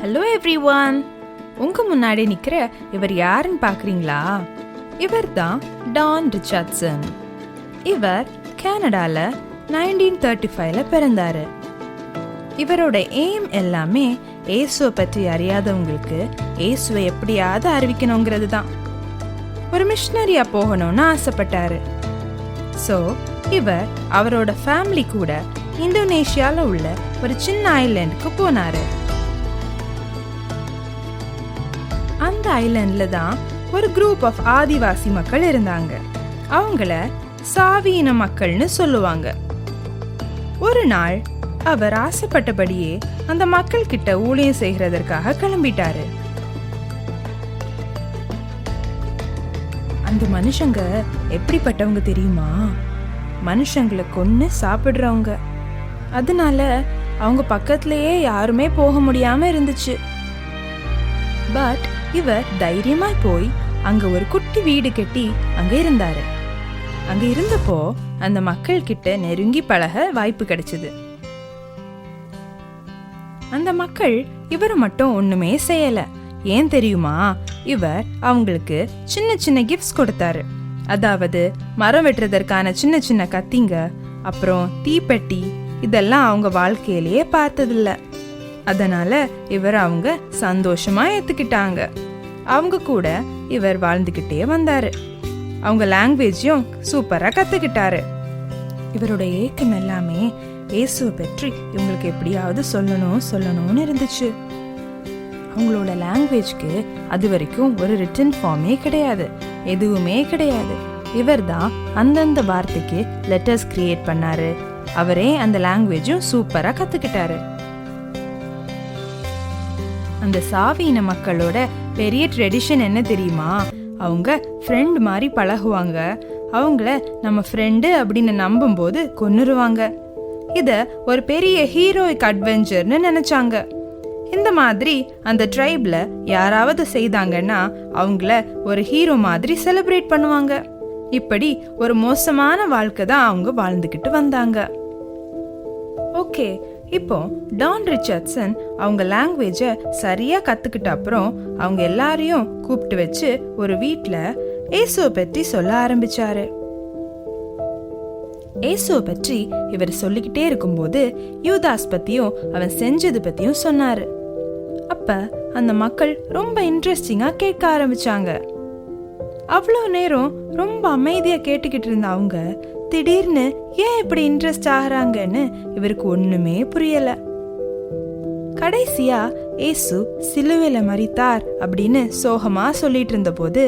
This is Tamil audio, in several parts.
Hello everyone. உங்க முன்னாடி நிக்கிற இவர் யாருன்னு பாக்குறீங்களா? இவர் தான் டான் ரிச்சர்ட்சன். இவர் கனடால 1935ல பிறந்தாரு. இவரோட எய்ம் எல்லாமே இயேசுவை பற்றி அறியாதவங்களுக்கு இயேசுவை எப்படியாவது அறிவிக்கணுங்கிறது தான். ஒரு மிஷனரியா போகணும்னு ஆசைப்பட்டாரு. ஸோ இவர் அவரோட ஃபேமிலி கூட இந்தோனேஷியால உள்ள ஒரு சின்ன ஐலாண்டுக்கு போனாரு. அந்த ஐலாண்ட்ல தான் ஒரு குரூப் ஆஃப் ஆதிவாசி மக்கள் இருந்தாங்க. அவங்கள சாவி இன மக்கள்னு சொல்லுவாங்க. ஒரு நாள் அவர் ஆசைப்பட்டபடியே அந்த மக்கள் கிட்ட ஊழியம் செய்கிறதற்காக கிளம்பிட்டாரு. அந்த மனுஷங்க எப்படிப்பட்டவங்க தெரியுமா? மனுஷங்களை கொன்னு சாப்பிடுறவங்க. அதனால அவங்க பக்கத்திலேயே யாருமே போக முடியாம இருந்துச்சு. பட் இவர் தைரியமா போய் அங்க ஒரு குட்டி வீடு கட்டி அங்க இருந்தாரு. அங்க இருந்தப்போ அந்த மக்கள் கிட்ட நெருங்கி பழக வாய்ப்பு கிடைச்சது. அந்த மக்கள் இவரை மட்டும் ஒண்ணுமே செய்யல. ஏன் தெரியுமா? இவர் அவங்களுக்கு சின்ன சின்ன கிஃப்ட்ஸ் கொடுத்தாரு. அதாவது மரம் வெட்டுறதற்கான சின்ன சின்ன கத்திங்க, அப்புறம் தீப்பெட்டி, இதெல்லாம் அவங்க வாழ்க்கையிலேயே பார்த்ததில்ல. அதனால இவர் அவங்க சந்தோஷமா ஏத்துக்கிட்டாங்க. அவங்க கூட இவர் வாழ்ந்துகிட்டே வந்தாரு. அவங்க லாங்குவேஜையும் சூப்பரா கத்துக்கிட்டாரு. இவரோட ஏக்கம் எல்லாமே இயேசுவை பற்றி இவங்களுக்கு எப்படியாவது சொல்லணும்னு இருந்துச்சு. அவங்களோட லாங்குவேஜ்க்கு அது வரைக்கும் ஒரு ரிட்டன் ஃபார்மே கிடையாது, எதுவுமே கிடையாது. இவர் தான் அந்தந்த வார்த்தைக்கு லெட்டர்ஸ் கிரியேட் பண்ணாரு. அவரே அந்த லாங்குவேஜும் சூப்பரா கத்துக்கிட்டாரு. அந்த சாவி இன மக்களோட பெரிய ட்ரெடிஷன் என்ன தெரியுமா? அவங்க ஃப்ரெண்ட் மாதிரி பழகுவாங்க. அவங்கள நம்ம ஃப்ரெண்டு அப்படின்னு நம்பும் போது கொன்னுருவாங்க. இத ஒரு பெரிய ஹீரோயிக் அட்வென்ச்சர்னு நினைச்சாங்க. இந்த மாதிரி அந்த ட்ரைப்ல யாராவது செய்தாங்கன்னா அவங்கள ஒரு ஹீரோ மாதிரி செலிப்ரேட் பண்ணுவாங்க. இப்படி ஒரு மோசமான வாழ்க்கை தான் அவங்க வாழ்ந்துகிட்டு வந்தாங்க. ஓகே, இப்போ டான் ரிச்சர்ட்சன் அவங்க லாங்குவேஜ சரியா கத்துக்கிட்ட அப்புறம் அவங்க எல்லாரையும் கூப்பிட்டு வச்சு ஒரு வீட்ல இயேசுவை பற்றி சொல்ல ஆரம்பிச்சாரு. இயேசுவை பற்றி இவர் சொல்லிக்கிட்டே இருக்கும்போது யூதாஸ் பத்தியும் அவன் செஞ்சது பத்தியும் சொன்னாரு. அப்ப அந்த மக்கள் ரொம்ப இன்ட்ரெஸ்டிங்கா கேட்க ஆரம்பிச்சாங்க. அவ்வளோ நேரம் ரொம்ப அமைதியா கேட்டுக்கிட்டு இருந்த அவங்க திடீர்னு ஏன் இப்படி இன்ட்ரெஸ்ட் ஆகுறாங்கன்னு இவருக்கு ஒண்ணுமே புரியல. கடைசியா இயேசு சிலுவையில மரித்தார் அப்படின்னு சோகமா சொல்லிட்டு இருந்த போது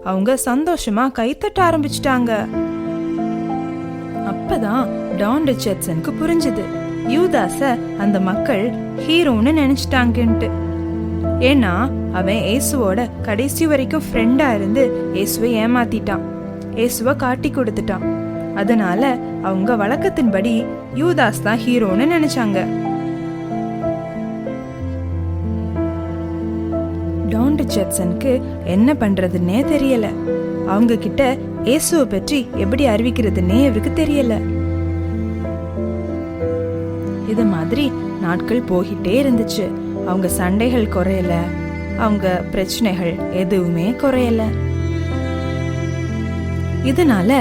அவங்க சந்தோஷமா கைத்தட்ட ஆரம்பிச்சிட்டாங்க. அப்பதான் டான் ரிச்சர்ட்சனுக்கு புரிஞ்சது, யூதாஸ அந்த மக்கள் ஹீரோன்னு நினைச்சிட்டாங்கன்ட்டு. ஏன்னா அவன் இயேசுவோட கடைசி வரைக்கும் ஃப்ரெண்டா இருந்து இயேசுவை ஏமாத்திட்டான், இயேசுவை காட்டி கொடுத்துட்டான். அதனால அவங்க வழக்கத்தின்படி யூதாஸ் தான் ஹீரோன்னு நினைச்சாங்க. டான் ரிச்சர்ட்சனுக்கு என்ன பண்றதுன்னே தெரியல. அவங்க கிட்ட இயேசுவை பற்றி எப்படி அறிவிக்கிறதுன்னே இவருக்கு தெரியல. இது மாதிரி நாட்கள் போகிட்டே இருந்துச்சு. அவங்க சண்டைகள் குறையல, அவங்க பிரச்சனைகள் எதுவுமே குறையல. இதனால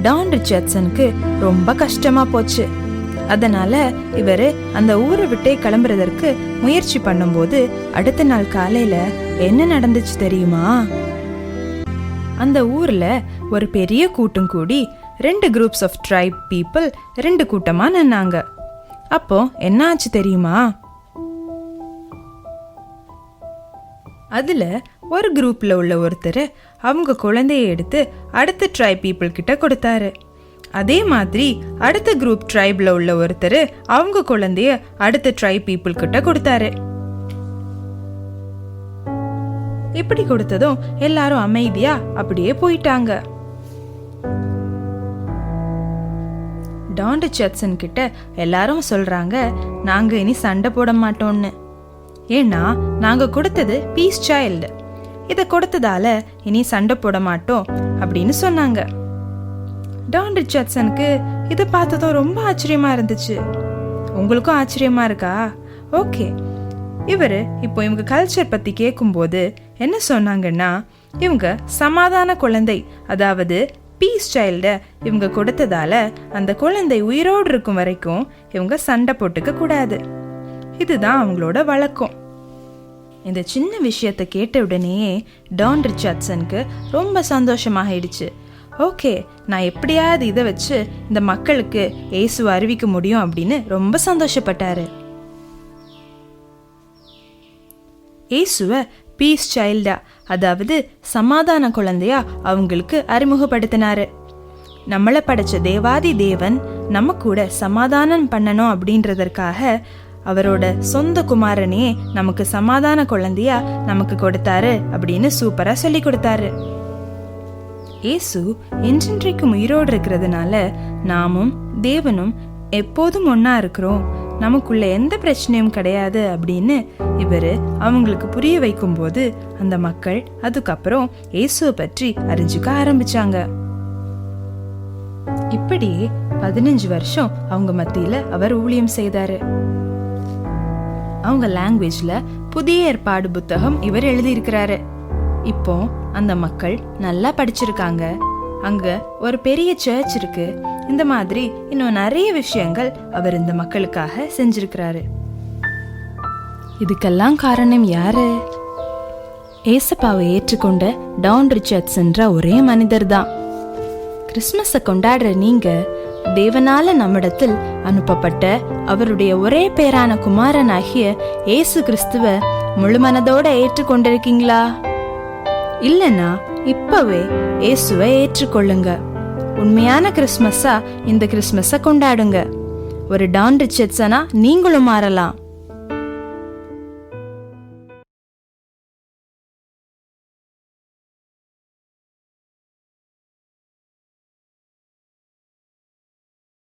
டான் ரிச்சர்ட்சனுக்கு ரொம்ப கஷ்டமா போச்சு. அதனால இவரு அந்த ஊரை விட்டே கிளம்புறதற்கு முயற்சி பண்ணும்போது அடுத்த நாள் காலையில என்ன நடந்துச்சு தெரியுமா? அந்த ஊர்ல ஒரு பெரிய கூட்டம் கூடி 2 குரூப்ஸ் ஆஃப் ட்ரைப் பீப்புள் 2 கூட்டமா நின்னாங்க. அப்போ என்ன ஆச்சு தெரியுமா? அதுல ஒரு குரூப்ல உள்ள ஒருத்தர் அவங்க குழந்தைய எடுத்து அடுத்த ட்ரைப் பீப்புள் கிட்ட கொடுத்தாரு. அதே மாதிரி அடுத்த குரூப் ட்ரைப்ல உள்ள ஒருத்தர் அவங்க குழந்தைய அடுத்த ட்ரைப் பீப்புள் கிட்ட கொடுத்தாரு. இப்படி கொடுத்ததும் எல்லாரும் அமைதியா அப்படியே போயிட்டாங்க. டான் ரிச்சர்ட்சன் கிட்ட எல்லாரும் சொல்றாங்க, நாங்க இனி சண்டை போட மாட்டோம்னு. ஏன்னா நாங்க கொடுத்தது பீஸ் சைல்டு, இதை கொடுத்ததால இனி சண்டை போட மாட்டோம் அப்படின்னு சொன்னாங்க. டான் ரிச்சர்ட்சனுக்கு இதை பார்த்ததும் ரொம்ப ஆச்சரியமா இருந்துச்சு. உங்களுக்கும் ஆச்சரியமா இருக்கா? ஓகே, இவர் இப்போ இவங்க கல்ச்சர் பத்தி கேட்கும்போது என்ன சொன்னாங்கன்னா, இவங்க சமாதான குழந்தை, அதாவது பீஸ் சைல்ட இவங்க கொடுத்ததால அந்த குழந்தை உயிரோடு இருக்கும் வரைக்கும் இவங்க சண்டை போட்டுக்க கூடாது. இதுதான் அவங்களோட வழக்கம். இந்த சின்ன விஷயத்தை கேட்ட உடனேயே டான் ரிச்சர்ட்சனுக்கு ரொம்ப சந்தோஷமாகிடுச்சு. ஓகே, நான் எப்படியாவது இதை வச்சு இந்த மக்களுக்கு இயேசுவை அறிவிக்க முடியும் அப்படின்னு ரொம்ப சந்தோஷப்பட்டாரு. இயேசுவை பீஸ் சைல்டா, அதாவது சமாதான குழந்தையா அவங்களுக்கு அறிமுகப்படுத்தினாரு. நம்மளை படைச்ச தேவாதி தேவன் நம்ம கூட சமாதானம் பண்ணணும் அப்படின்றதற்காக அவரோட சொந்த குமாரனையே நமக்கு சமாதான குழந்தையா நமக்கு கொடுத்தாரு அப்படின்னு சூப்பரா சொல்லி கொடுத்தாரு. இயேசு என்றென்றைக்கும் உயிரோடு இருக்கிறதுனால நாமும் தேவனும் எப்போதும் ஒன்னா இருக்கிறோம், நமக்குள்ள எந்த பிரச்சனையும் கிடையாது அப்படின்னு இவரு அவங்களுக்கு புரிய வைக்கும் போது அந்த மக்கள் அதுக்கப்புறம் இயேசுவை பற்றி அறிஞ்சுக்க ஆரம்பிச்சாங்க. இப்படியே 15 வருஷம் அவங்க மத்தியில அவர் ஊழியம் செய்தாரு. அவங்க லாங்குவேஜ்ல புதிய ஏற்பாடு புத்தகம் இவர் எழுதியிருக்கிறாரு. இப்போ அந்த மக்கள் நல்லா படிச்சிருக்காங்க, அங்க ஒரு பெரிய சர்ச் இருக்கு. இந்த மாதிரி இன்னும் நிறைய விஷயங்கள் அவர் இந்த மக்களுக்காக செஞ்சிருக்கிறாரு. இதுக்கெல்லாம் காரணம் யாரு? ஏசப்பாவை ஏற்றுக்கொண்ட டான் ரிச்சர்ட்ஸ்ன்ற ஒரே மனிதர் தான். கிறிஸ்மஸை கொண்டாடுற நீங்க தேவனால நம்மிடத்தில் அனுப்பப்பட்ட அவருடைய ஒரே பேரான குமாரனாகிய இயேசு கிறிஸ்துவ முழு மனதோட ஏற்றுக்கொண்டிருக்கீங்களா? இல்லைன்னா இப்பவே இயேசுவை ஏற்றுக்கொள்ளுங்க. உண்மையான கிறிஸ்மஸா இந்த கிறிஸ்மஸை கொண்டாடுங்க. ஒரு டான் ரிச்சர்ட்சனா நீங்களும் மாறலாம்.